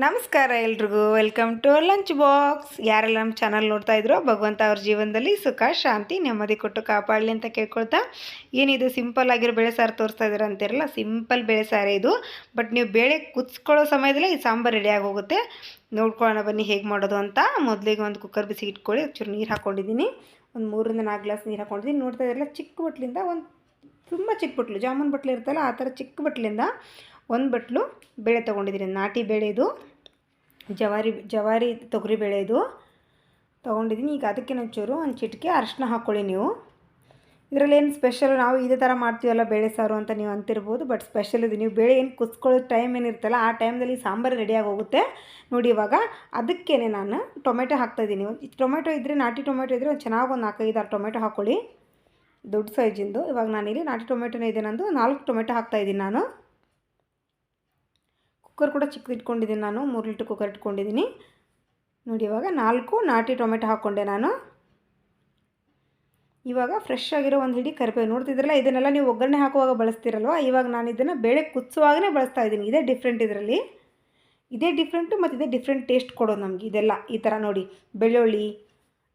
ನಮಸ್ಕಾರ ಎಲ್ರಿಗೂ, welcome to lunch box. ಯಾರೆಲ್ಲ ನಮ್ಮ ಚಾನಲ್ ನೋಡ್ತಾ ಇದ್ರು, ಭಗವಂತ ಅವ್ರ ಜೀವನದಲ್ಲಿ ಸುಖ ಶಾಂತಿ ನೆಮ್ಮದಿ ಕೊಟ್ಟು ಕಾಪಾಡಲಿ ಅಂತ ಕೇಳ್ಕೊಳ್ತಾ, ಏನಿದು ಸಿಂಪಲ್ ಆಗಿರೋ ಬೇಳೆ ಸಾರು ತೋರಿಸ್ತಾ ಇದ್ದೀರಾ ಅಂತಿರಲ್ಲ, ಸಿಂಪಲ್ ಬೇಳೆ ಸಾರು ಇದು. ಬಟ್ ನೀವು ಬೇಳೆ ಕುದಿಸ್ಕೊಳ್ಳೋ ಸಮಯದಲ್ಲೇ ಈ ಸಾಂಬಾರು ರೆಡಿಯಾಗಿ ಹೋಗುತ್ತೆ. ನೋಡ್ಕೊಳ್ಳೋಣ ಬನ್ನಿ ಹೇಗೆ ಮಾಡೋದು ಅಂತ. ಮೊದಲಿಗೆ ಒಂದು ಕುಕ್ಕರ್ ಬಿಸಿ ಇಟ್ಕೊಳ್ಳಿ. ಚೂರು ನೀರು ಹಾಕ್ಕೊಂಡಿದ್ದೀನಿ, ಒಂದು 3-4 ಗ್ಲಾಸ್ ನೀರು ಹಾಕ್ಕೊಂಡಿದ್ದೀನಿ. ನೋಡ್ತಾ ಇದ್ರಲ್ಲ, ಚಿಕ್ಕ ಬಟ್ಲಿಂದ ಒಂದು ತುಂಬ ಚಿಕ್ಕ ಬಟ್ಲು, ಜಾಮೂನ್ ಬಟ್ಲು ಇರ್ತಲ್ಲ ಆ ಥರ ಚಿಕ್ಕ ಬಟ್ಲಿಂದ ಒಂದು ಬಟ್ಲು ಬೇಳೆ ತೊಗೊಂಡಿದ್ದೀನಿ. ನಾಟಿ ಬೇಳೆ ಇದು, ಜವಾರಿ ತೊಗರಿ ಬೇಳೆ ಇದು ತೊಗೊಂಡಿದ್ದೀನಿ. ಈಗ ಅದಕ್ಕೆ ಒಂಚೂರು ಒಂದು ಚಿಟಿಕೆ ಅರಿಶಿನ ಹಾಕ್ಕೊಳ್ಳಿ. ನೀವು ಇದರಲ್ಲಿ ಏನು ಸ್ಪೆಷಲ್, ನಾವು ಇದೇ ಥರ ಮಾಡ್ತೀವಲ್ಲ ಬೇಳೆ ಸಾರು ಅಂತ ನೀವು ಅಂತಿರ್ಬೋದು, ಬಟ್ ಸ್ಪೆಷಲ್ ಇದು. ನೀವು ಬೇಳೆ ಏನು ಕುದಿಸ್ಕೊಳ್ಳೋ ಟೈಮ್ ಏನಿರ್ತಲ್ಲ ಆ ಟೈಮ್ದಲ್ಲಿ ಸಾಂಬಾರು ರೆಡಿಯಾಗಿ ಹೋಗುತ್ತೆ ನೋಡಿ. ಇವಾಗ ಅದಕ್ಕೇ ನಾನು ಟೊಮೆಟೊ ಹಾಕ್ತಾಯಿದ್ದೀನಿ. ಟೊಮೆಟೊ ಇದ್ದರೆ, ನಾಟಿ ಟೊಮೆಟೊ ಇದ್ದರೆ ಒಂದು ಚೆನ್ನಾಗಿ ಒಂದು 4-5-6 ಟೊಮೆಟೊ ಹಾಕ್ಕೊಳ್ಳಿ, ದೊಡ್ಡ ಸೈಜಿಂದು. ಇವಾಗ ನಾನಿಲ್ಲಿ ನಾಟಿ ಟೊಮೆಟೊನೇ ಇದೆ ನಂದು, 4 ಟೊಮೆಟೊ ಹಾಕ್ತಾಯಿದ್ದೀನಿ ನಾನು. ಕುಕ್ಕರ್ ಕೂಡ ಚಿಕ್ಕದು ಇಟ್ಕೊಂಡಿದ್ದೀನಿ ನಾನು, 3 ಲೀಟ್ರ್ ಕುಕ್ಕರ್ ಇಟ್ಕೊಂಡಿದ್ದೀನಿ ನೋಡಿ. ಇವಾಗ 4 ನಾಟಿ ಟೊಮೆಟೊ ಹಾಕ್ಕೊಂಡೆ ನಾನು. ಇವಾಗ ಫ್ರೆಶ್ ಆಗಿರೋ ಒಂದು ಹಿಡಿ ಕರಿಬೇವು. ನೋಡ್ತಿದ್ರಲ್ಲ, ಇದನ್ನೆಲ್ಲ ನೀವು ಒಗ್ಗರಣೆ ಹಾಕುವಾಗ ಬಳಸ್ತಿರಲ್ವ, ಇವಾಗ ನಾನು ಇದನ್ನು ಬೇಳೆ ಕುದಿಸುವಾಗಲೇ ಬಳಸ್ತಾ ಇದ್ದೀನಿ. ಇದೇ ಡಿಫ್ರೆಂಟ್ ಇದರಲ್ಲಿ, ಇದೇ ಡಿಫ್ರೆಂಟು ಮತ್ತು ಇದೇ ಡಿಫ್ರೆಂಟ್ ಟೇಸ್ಟ್ ಕೊಡೋದು ನಮಗೆ ಇದೆಲ್ಲ. ಈ ಥರ ನೋಡಿ, ಬೆಳ್ಳುಳ್ಳಿ,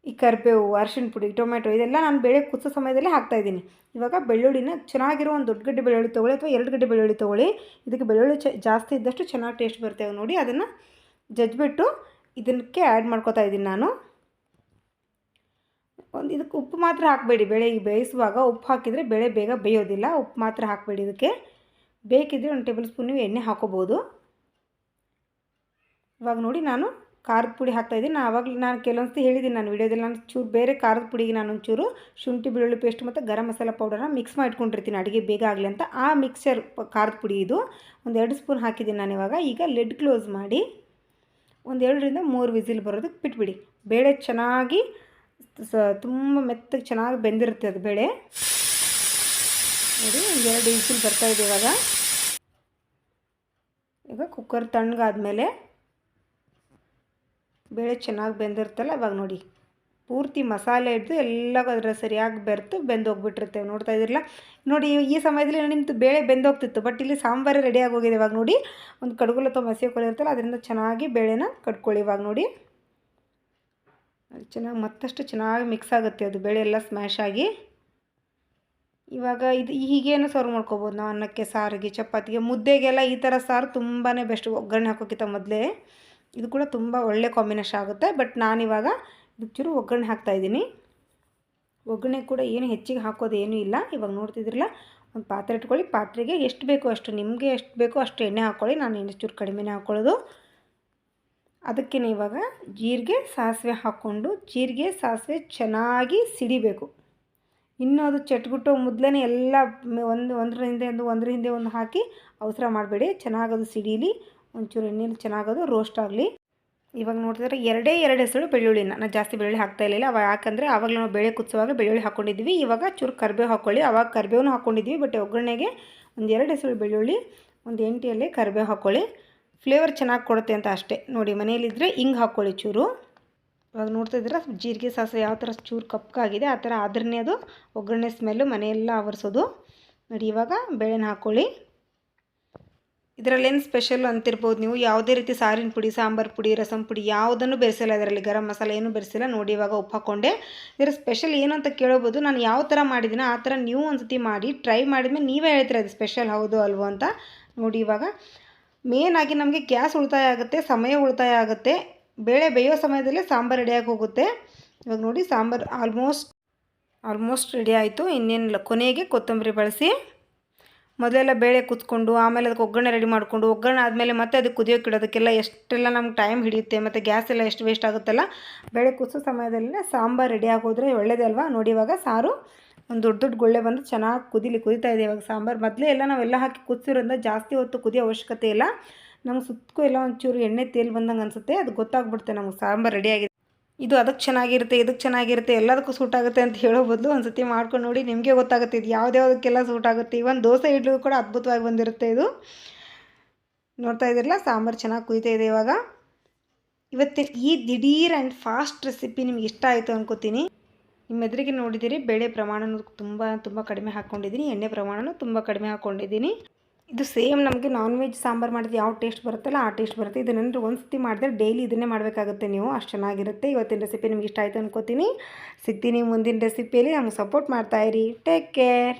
ಈ ಕರಿಬೇವು, ಅರಿಶಿಣ ಪುಡಿ, ಟೊಮೆಟೊ ಇದೆಲ್ಲ ನಾನು ಬೇಳೆ ಕುದಿಸೋ ಸಮಯದಲ್ಲೇ ಹಾಕ್ತಾಯಿದ್ದೀನಿ. ಇವಾಗ ಬೆಳ್ಳುಳ್ಳಿನ ಚೆನ್ನಾಗಿರೋ ಒಂದು ದೊಡ್ಡ ಗಡ್ಡೆ ಬೆಳ್ಳುಳ್ಳಿ ತೊಗೊಳ್ಳಿ, ಅಥವಾ 2 ಗಡ್ಡೆ ಬೆಳ್ಳುಳ್ಳಿ ತೊಗೊಳ್ಳಿ. ಇದಕ್ಕೆ ಬೆಳ್ಳುಳ್ಳಿ ಜಾಸ್ತಿ ಇದ್ದಷ್ಟು ಚೆನ್ನಾಗಿ ಟೇಸ್ಟ್ ಬರ್ತೇವೆ ನೋಡಿ. ಅದನ್ನು ಜಜ್ಜಿಬಿಟ್ಟು ಇದಕ್ಕೆ ಆ್ಯಡ್ ಮಾಡ್ಕೊತಾ ಇದ್ದೀನಿ ನಾನು. ಇದಕ್ಕೆ ಉಪ್ಪು ಮಾತ್ರ ಹಾಕಬೇಡಿ, ಬೇಳೆ ಬೇಯಿಸುವಾಗ ಉಪ್ಪು ಹಾಕಿದರೆ ಬೇಳೆ ಬೇಗ ಬೇಯೋದಿಲ್ಲ. ಉಪ್ಪು ಮಾತ್ರ ಹಾಕಬೇಡಿ ಇದಕ್ಕೆ. ಬೇಕಿದ್ದರೆ 1 ಟೇಬಲ್ ಸ್ಪೂನ್ ನೀವು ಎಣ್ಣೆ ಹಾಕೋಬೋದು. ಇವಾಗ ನೋಡಿ, ನಾನು ಖಾರದ ಪುಡಿ ಹಾಕ್ತಾಯಿದ್ದೀನಿ. ನಾನು ಕೆಲವೊಂದ್ಸತಿ ಹೇಳಿದ್ದೀನಿ ನಾನು ವೀಡಿಯೋದಲ್ಲಿ, ನಾನು ಚೂರು ಬೇರೆ ಖಾರದ ಪುಡಿಗೆ ನಾನು ಒಂಚೂರು ಶುಂಠಿ ಬೆಳ್ಳುಳ್ಳಿ ಪೇಸ್ಟ್ ಮತ್ತು ಗರಂ ಮಸಾಲ ಪೌಡರ್ನ ಮಿಕ್ಸ್ ಮಾಡಿ ಇಟ್ಕೊಂಡಿರ್ತೀನಿ ಅಡುಗೆ ಬೇಗ ಆಗಲಿ ಅಂತ. ಆ ಮಿಕ್ಸರ್ ಖಾರದ ಪುಡಿ ಇದು, ಒಂದು 2 ಸ್ಪೂನ್ ಹಾಕಿದ್ದೀನಿ ನಾನು ಇವಾಗ. ಈಗ ಲಿಡ್ ಕ್ಲೋಸ್ ಮಾಡಿ ಒಂದು 2-3 ವಿಸಿಲ್ ಬರೋದಕ್ಕೆ ಬಿಟ್ಬಿಡಿ. ಬೇಳೆ ಚೆನ್ನಾಗಿ ತುಂಬ ಮೆತ್ತಗೆ ಚೆನ್ನಾಗಿ ಬೆಂದಿರುತ್ತೆ ಅದು ಬೇಳೆ ನೋಡಿ. ಒಂದು 2 ವಿಸಿಲ್ ಬರ್ತಾಯಿದೆ ಇವಾಗ. ಈಗ ಕುಕ್ಕರ್ ತಣ್ಣಗಾದ್ಮೇಲೆ ಬೇಳೆ ಚೆನ್ನಾಗಿ ಬೆಂದಿರುತ್ತಲ್ಲ, ಇವಾಗ ನೋಡಿ ಪೂರ್ತಿ ಮಸಾಲೆ ಹಿಡಿದು ಎಲ್ಲ ಅದರ ಸರಿಯಾಗಿ ಬೆಂದೋಗ್ಬಿಟ್ಟಿರ್ತೇವೆ. ನೋಡ್ತಾ ಇದ್ದಿರಲ್ಲ ನೋಡಿ, ಈ ಸಮಯದಲ್ಲಿ ನಿಮ್ಮದು ಬೇಳೆ ಬೆಂದೋಗ್ತಿತ್ತು, ಬಟ್ ಇಲ್ಲಿ ಸಾಂಬಾರು ರೆಡಿಯಾಗಿ ಹೋಗಿದೆ. ಇವಾಗ ನೋಡಿ, ಒಂದು ಕಡ್ಗುಲು ಅಥವಾ ಮಸಿ ಕೊಲೆ ಇರ್ತಲ್ಲ, ಅದರಿಂದ ಚೆನ್ನಾಗಿ ಬೇಳೆನ ಕಟ್ಕೊಳ್ಳಿ. ಇವಾಗ ನೋಡಿ, ಚೆನ್ನಾಗಿ ಮತ್ತಷ್ಟು ಚೆನ್ನಾಗಿ ಮಿಕ್ಸ್ ಆಗುತ್ತೆ ಅದು ಬೇಳೆ ಎಲ್ಲ ಸ್ಮ್ಯಾಶ್ ಆಗಿ. ಇವಾಗ ಇದು ಹೀಗೇನು ಸರ್ವ್ ಮಾಡ್ಕೊಬೋದು ನಾವು, ಅನ್ನಕ್ಕೆ, ಸಾರಿಗೆ, ಚಪಾತಿಗೆ, ಮುದ್ದೆಗೆಲ್ಲ ಈ ಥರ ಸಾರು ತುಂಬಾ ಬೆಸ್ಟ್. ಒಗ್ಗರಣೆ ಹಾಕೋಕ್ಕಿಂತ ಮೊದಲೇ ಇದು ಕೂಡ ತುಂಬ ಒಳ್ಳೆ ಕಾಂಬಿನೇಷನ್ ಆಗುತ್ತೆ. ಬಟ್ ನಾನಿವಾಗ ಇದಕ್ಕೆ ಚೂರು ಒಗ್ಗರಣೆ ಹಾಕ್ತಾಯಿದ್ದೀನಿ. ಒಗ್ಗರಣೆ ಕೂಡ ಏನು ಹೆಚ್ಚಿಗೆ ಹಾಕೋದು ಏನೂ ಇಲ್ಲ. ಇವಾಗ ನೋಡ್ತಿದ್ರಲ್ಲ, ಒಂದು ಪಾತ್ರೆ ಇಟ್ಕೊಳ್ಳಿ. ಪಾತ್ರೆಗೆ ಎಷ್ಟು ಬೇಕೋ ಅಷ್ಟು, ನಿಮಗೆ ಎಷ್ಟು ಬೇಕೋ ಅಷ್ಟು ಎಣ್ಣೆ ಹಾಕ್ಕೊಳ್ಳಿ. ನಾನು ಎಣ್ಣೆ ಚೂರು ಕಡಿಮೆನೇ ಹಾಕ್ಕೊಳ್ಳೋದು. ಅದಕ್ಕೆ ಇವಾಗ ಜೀರಿಗೆ ಸಾಸಿವೆ ಹಾಕ್ಕೊಂಡು, ಜೀರಿಗೆ ಸಾಸಿವೆ ಚೆನ್ನಾಗಿ ಸಿಡಿಬೇಕು. ಇನ್ನೂ ಅದು ಚಟ್ಬಿಟ್ಟು ಮೊದಲೇ ಎಲ್ಲ ಒಂದ್ರ ಹಿಂದೆ ಒಂದು ಹಾಕಿ ಅವಸರ ಮಾಡಬೇಡಿ. ಚೆನ್ನಾಗದು ಸಿಡೀಲಿ, ಒಂಚೂರು ಎಣ್ಣೆಲಿ ಚೆನ್ನಾಗದು ರೋಸ್ಟ್ ಆಗಲಿ. ಇವಾಗ ನೋಡ್ತಿದ್ರೆ 2 ಹೆಸರು ಬೆಳ್ಳುಳ್ಳಿನ, ನಾನು ಜಾಸ್ತಿ ಬೆಳ್ಳುಳ್ಳಿ ಹಾಕ್ತಾಯಿರಲಿಲ್ಲ ಅವಾಗ, ಯಾಕಂದರೆ ಆವಾಗಲೇ ನಾವು ಬೇಳೆ ಕುದಿಸುವಾಗ ಬೆಳ್ಳುಳ್ಳಿ ಹಾಕ್ಕೊಂಡಿದ್ವಿ. ಇವಾಗ ಚೂರು ಕರಿಬೇವು ಹಾಕ್ಕೊಳ್ಳಿ. ಆವಾಗ ಕರಿಬೇವು ಹಾಕ್ಕೊಂಡಿದ್ವಿ, ಬಟ್ ಒಗ್ಗರಣೆಗೆ ಒಂದು 2 ಹೆಸರು ಬೆಳ್ಳುಳ್ಳಿ, ಒಂದು 8 ಎಲೆ ಕರಿಬೇವು ಹಾಕ್ಕೊಳ್ಳಿ. ಫ್ಲೇವರ್ ಚೆನ್ನಾಗಿ ಕೊಡುತ್ತೆ ಅಂತ ಅಷ್ಟೇ. ನೋಡಿ, ಮನೆಯಲ್ಲಿದ್ದರೆ ಹಿಂಗೆ ಹಾಕ್ಕೊಳ್ಳಿ ಚೂರು. ಇವಾಗ ನೋಡ್ತಾಯಿದ್ರೆ ಜೀರಿಗೆ ಸಾಸಿವೆ ಯಾವ ಥರ ಚೂರು ಕಪ್ಪಾಗಿದೆ ಆ ಥರ ಆದ್ರೇ ಅದು ಒಗ್ಗರಣೆ ಸ್ಮೆಲ್ಲು ಮನೆಯೆಲ್ಲ ಆವರಿಸೋದು ನೋಡಿ. ಇವಾಗ ಬೇಳೆನ ಹಾಕ್ಕೊಳ್ಳಿ. ಇದರಲ್ಲೇನು ಸ್ಪೆಷಲ್ ಅಂತಿರ್ಬೋದು ನೀವು, ಯಾವುದೇ ರೀತಿ ಸಾರಿನ ಪುಡಿ, ಸಾಂಬಾರು ಪುಡಿ, ರಸಂ ಪುಡಿ ಯಾವುದನ್ನು ಬೆರೆಸಿಲ್ಲ ಇದರಲ್ಲಿ, ಗರಂ ಮಸಾಲೆ ಏನೂ ಬೆರೆಸಿಲ್ಲ ನೋಡಿ. ಇವಾಗ ಉಪ್ಪು ಹಾಕ್ಕೊಂಡೆ. ಇದರ ಸ್ಪೆಷಲ್ ಏನು ಅಂತ ಕೇಳೋಬೋದು. ನಾನು ಯಾವ ಥರ ಮಾಡಿದ್ದೀನಿ ಆ ಥರ ನೀವು ಒಂದು ಸತಿ ಮಾಡಿ ಟ್ರೈ ಮಾಡಿದ್ಮೇಲೆ ನೀವೇ ಹೇಳ್ತೀರ ಅದು ಸ್ಪೆಷಲ್ ಹೌದು ಅಲ್ವೋ ಅಂತ ನೋಡಿ. ಇವಾಗ ಮೇನಾಗಿ ನಮಗೆ ಗ್ಯಾಸ್ ಉಳಿತಾಯ ಆಗುತ್ತೆ, ಸಮಯ ಉಳಿತಾಯ ಆಗುತ್ತೆ. ಬೇಳೆ ಬೇಯೋ ಸಮಯದಲ್ಲೇ ಸಾಂಬಾರು ರೆಡಿಯಾಗಿ ಹೋಗುತ್ತೆ. ಇವಾಗ ನೋಡಿ, ಸಾಂಬಾರು ಆಲ್ಮೋಸ್ಟ್ ರೆಡಿ ಆಯಿತು. ಇನ್ನೇನಿಲ್ಲ, ಕೊನೆಗೆ ಕೊತ್ತಂಬರಿ ಬಳಸಿ. ಮೊದಲೆಲ್ಲ ಬೇಳೆ ಕುತ್ಕೊಂಡು ಆಮೇಲೆ ಅದಕ್ಕೆ ಒಗ್ಗರಣೆ ರೆಡಿ ಮಾಡಿಕೊಂಡು, ಒಗ್ಗರಣೆ ಆದಮೇಲೆ ಮತ್ತೆ ಅದಕ್ಕೆ ಕುದಿಯೋಕೆ ಇಡೋದಕ್ಕೆಲ್ಲ ಎಷ್ಟೆಲ್ಲ ನಮ್ಗೆ ಟೈಮ್ ಹಿಡಿಯುತ್ತೆ, ಮತ್ತು ಗ್ಯಾಸ್ ಎಲ್ಲ ಎಷ್ಟು ವೇಸ್ಟ್ ಆಗುತ್ತಲ್ಲ. ಬೇಳೆ ಕುದಿಸೋ ಸಮಯದಲ್ಲೇ ಸಾಂಬಾರು ರೆಡಿಯಾಗಿ ಹೋದರೆ ಒಳ್ಳೇದೇ ಅಲ್ವಾ ನೋಡಿ. ಇವಾಗ ಸಾರು ಒಂದು ದೊಡ್ಡ ಗುಳ್ಳೆ ಬಂದು ಚೆನ್ನಾಗಿ ಕುದೀತಾ ಇದೆ ಇವಾಗ ಸಾಂಬಾರು. ಮೊದಲೇ ಎಲ್ಲ ನಾವೆಲ್ಲ ಹಾಕಿ ಕುದಿಸಿರೋದ್ರಿಂದ ಜಾಸ್ತಿ ಹೊತ್ತು ಕುದಿಯೋ ಅವಶ್ಯಕತೆ ಇಲ್ಲ. ನಮ್ಗೆ ಸುತ್ತಕ್ಕೂ ಎಲ್ಲ ಒಂಚೂರು ಎಣ್ಣೆ ತೇಲ್ ಬಂದಂಗೆ ಅನಿಸುತ್ತೆ, ಅದು ಗೊತ್ತಾಗ್ಬಿಡುತ್ತೆ ನಮಗೆ ಸಾಂಬಾರು ರೆಡಿಯಾಗಿದೆ. ಇದು ಅದಕ್ಕೆ ಚೆನ್ನಾಗಿರುತ್ತೆ, ಇದಕ್ಕೆ ಚೆನ್ನಾಗಿರುತ್ತೆ, ಎಲ್ಲದಕ್ಕೂ ಸೂಟ್ ಆಗುತ್ತೆ ಅಂತ ಹೇಳೋ ಬದಲು ಒಂದು ಸತಿ ಮಾಡ್ಕೊಂಡು ನೋಡಿ, ನಿಮಗೆ ಗೊತ್ತಾಗುತ್ತೆ ಇದು ಯಾವುದ್ಯಾವುದಕ್ಕೆಲ್ಲ ಸೂಟ್ ಆಗುತ್ತೆ. ಇವನ್ ದೋಸೆ ಇಡ್ಲಿಗೂ ಕೂಡ ಅದ್ಭುತವಾಗಿ ಬಂದಿರುತ್ತೆ ಇದು. ನೋಡ್ತಾ ಇದ್ದೀರಲ್ಲ, ಸಾಂಬಾರು ಚೆನ್ನಾಗಿ ಕುದೀತಾ ಇದೆ. ಇವಾಗ ಇವತ್ತಿನ ಈ ದಿಢೀರ್ ಆ್ಯಂಡ್ ಫಾಸ್ಟ್ ರೆಸಿಪಿ ನಿಮ್ಗೆ ಇಷ್ಟ ಆಯಿತು ಅನ್ಕೋತೀನಿ. ನಿಮ್ಮ ಎದುರಿಗೆ ನೋಡಿದ್ದೀರಿ, ಬೇಳೆ ಪ್ರಮಾಣನೂ ತುಂಬ ಕಡಿಮೆ ಹಾಕ್ಕೊಂಡಿದ್ದೀನಿ, ಎಣ್ಣೆ ಪ್ರಮಾಣನೂ ತುಂಬ ಕಡಿಮೆ ಹಾಕ್ಕೊಂಡಿದ್ದೀನಿ. ಇದು ಸೇಮ್ ನಮಗೆ ನಾನ್ ವೆಜ್ ಸಾಂಬಾರು ಮಾಡಿದ್ರೆ ಯಾವ ಟೇಸ್ಟ್ ಬರುತ್ತಲ್ಲ ಆ ಟೇಸ್ಟ್ ಬರುತ್ತೆ. ಇದನ್ನೇನಾದರೂ ಒಂದು ಸತಿ ಮಾಡಿದ್ರೆ ಡೈಲಿ ಇದನ್ನೇ ಮಾಡಬೇಕಾಗುತ್ತೆ ನೀವು, ಅಷ್ಟು ಚೆನ್ನಾಗಿರುತ್ತೆ. ಇವತ್ತಿನ ರೆಸಿಪಿ ನಿಮ್ಗೆ ಇಷ್ಟ ಆಯಿತು ಅನ್ಕೋತೀನಿ. ಸಿಗ್ತೀನಿ ಮುಂದಿನ ರೆಸಿಪಿಯಲ್ಲಿ. ನಮ್ಗೆ ಸಪೋರ್ಟ್ ಮಾಡ್ತಾಯಿರಿ. Take care.